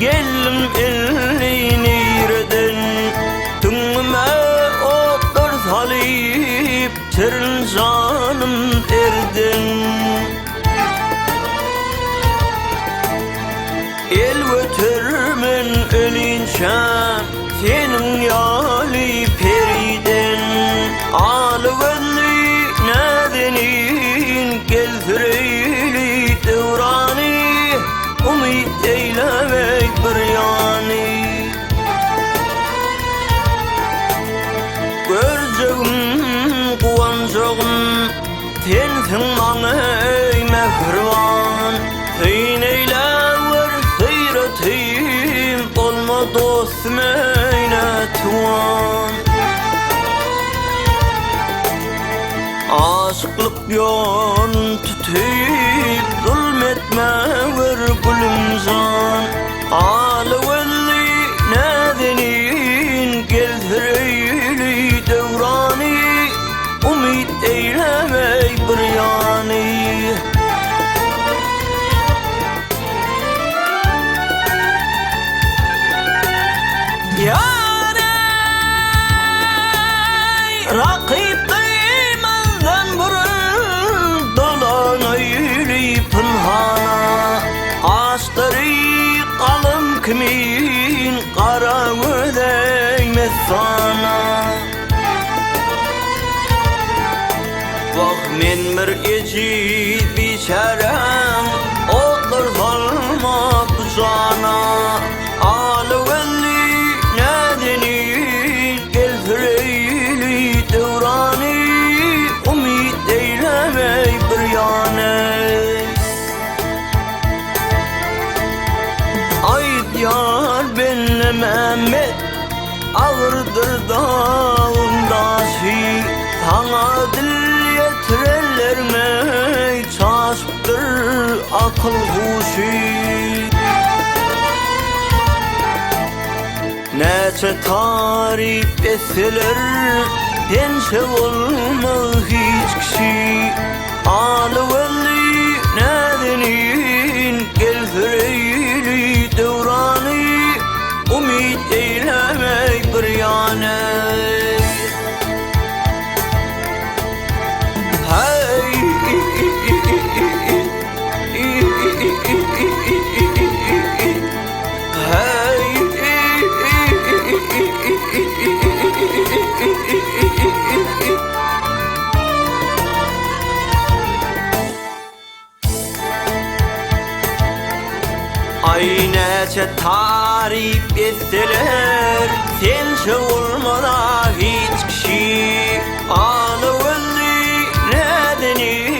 gellim elini yerden. Tüngüme otlar salip serin canım erden. El götürmen ölünçe senin yali periden. Alıgınlı nedenin geltireyli devrani, umit eylemek bir yani. Göreceğim kuvancağım sensin bana ey mehriban. Sen eylever seyreteyim olma dostum eyne tuvan. Aşıklık yon tutuyup zulmetme ver gülümzan. Alıvelli nedenin geltireyli devrani, umit eylemey bir yani. Yâre rakip kıymandan burun dolanaylı pınhana. Astarı kalım kimin kara ödeymez sana. Vah men bir ecid biçarem otlar salma buzana. Alıvelli nedenin geltireyli devrani, umit eylemey bir yani. Ayt yar benle Mehmet ağırdır dağın daşı. Sana dil yetirelerine çaşıptır akıl huşu. Neçe tarif etseler dense olma hiç kişi. Alıvelli nedenin geltireyli devrani, umit eylemey bir yani. Hey ay neçe tarif etseler sense olmada hiç kişi. Alıvelli nedenin